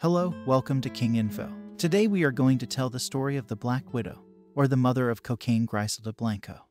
Hello, welcome to King Info. Today we are going to tell the story of the Black Widow, or the mother of cocaine, Griselda Blanco.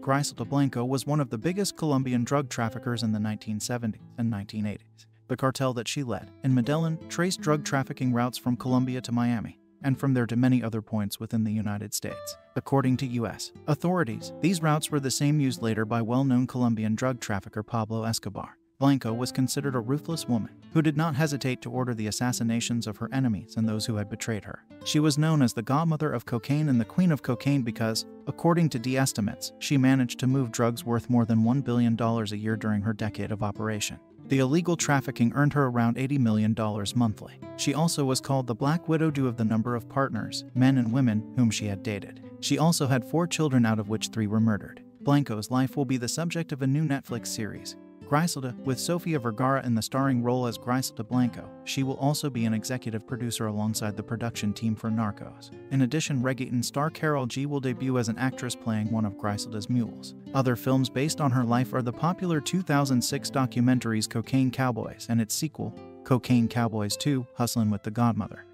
Griselda Blanco was one of the biggest Colombian drug traffickers in the 1970s and 1980s. The cartel that she led in Medellín traced drug trafficking routes from Colombia to Miami, and from there to many other points within the United States. According to U.S. authorities, these routes were the same used later by well-known Colombian drug trafficker Pablo Escobar. Blanco was considered a ruthless woman who did not hesitate to order the assassinations of her enemies and those who had betrayed her. She was known as the Godmother of cocaine and the Queen of cocaine because, according to estimates, she managed to move drugs worth more than $1 billion a year during her decade of operation. The illegal trafficking earned her around $80 million monthly. She also was called the Black Widow due to the number of partners, men and women, whom she had dated. She also had 4 children, out of which 3 were murdered. Blanco's life will be the subject of a new Netflix series, Griselda, with Sofia Vergara in the starring role as Griselda Blanco. She will also be an executive producer alongside the production team for Narcos. In addition, reggaeton star Karol G will debut as an actress playing one of Griselda's mules. Other films based on her life are the popular 2006 documentaries Cocaine Cowboys and its sequel, Cocaine Cowboys 2: Hustlin' with the Godmother.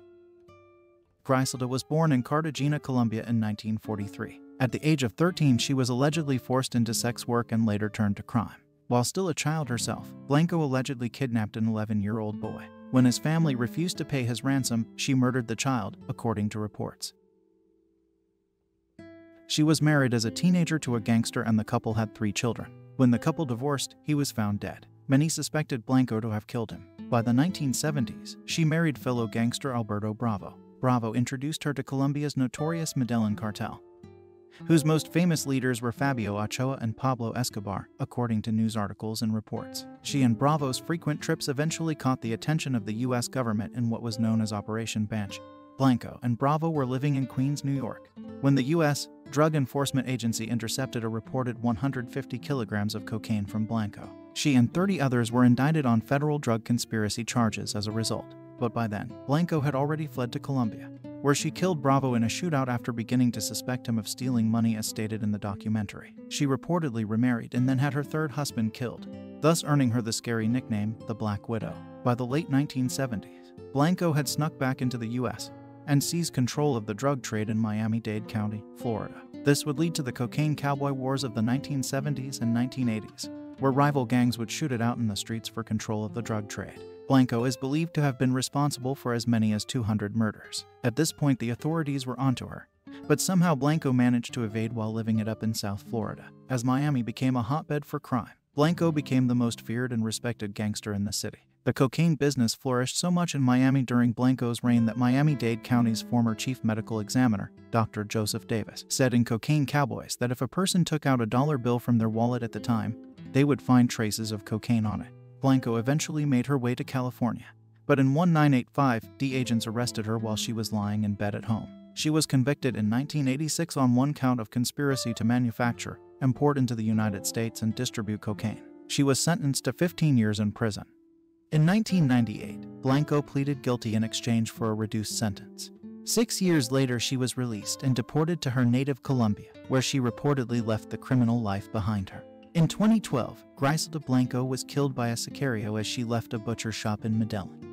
Griselda was born in Cartagena, Colombia in 1943. At the age of 13, she was allegedly forced into sex work and later turned to crime. While still a child herself, Blanco allegedly kidnapped an 11-year-old boy. When his family refused to pay his ransom, she murdered the child, according to reports. She was married as a teenager to a gangster and the couple had 3 children. When the couple divorced, he was found dead. Many suspected Blanco to have killed him. By the 1970s, she married fellow gangster Alberto Bravo. Bravo introduced her to Colombia's notorious Medellín Cartel, whose most famous leaders were Fabio Ochoa and Pablo Escobar, according to news articles and reports. She and Bravo's frequent trips eventually caught the attention of the U.S. government in what was known as Operation Banshee. Blanco and Bravo were living in Queens, New York, when the U.S. Drug Enforcement Agency intercepted a reported 150 kilograms of cocaine from Blanco. She and 30 others were indicted on federal drug conspiracy charges as a result. But by then, Blanco had already fled to Colombia, where she killed Bravo in a shootout after beginning to suspect him of stealing money, as stated in the documentary. She reportedly remarried and then had her 3rd husband killed, thus earning her the scary nickname, the Black Widow. By the late 1970s, Blanco had snuck back into the U.S. and seized control of the drug trade in Miami-Dade County, Florida. This would lead to the cocaine cowboy wars of the 1970s and 1980s, where rival gangs would shoot it out in the streets for control of the drug trade. Blanco is believed to have been responsible for as many as 200 murders. At this point, the authorities were onto her, but somehow Blanco managed to evade while living it up in South Florida. As Miami became a hotbed for crime, Blanco became the most feared and respected gangster in the city. The cocaine business flourished so much in Miami during Blanco's reign that Miami-Dade County's former chief medical examiner, Dr. Joseph Davis, said in Cocaine Cowboys that if a person took out a dollar bill from their wallet at the time, they would find traces of cocaine on it. Blanco eventually made her way to California, but in 1985, agents arrested her while she was lying in bed at home. She was convicted in 1986 on 1 count of conspiracy to manufacture, import into the United States and distribute cocaine. She was sentenced to 15 years in prison. In 1998, Blanco pleaded guilty in exchange for a reduced sentence. 6 years later, she was released and deported to her native Colombia, where she reportedly left the criminal life behind her. In 2012, Griselda Blanco was killed by a sicario as she left a butcher shop in Medellín.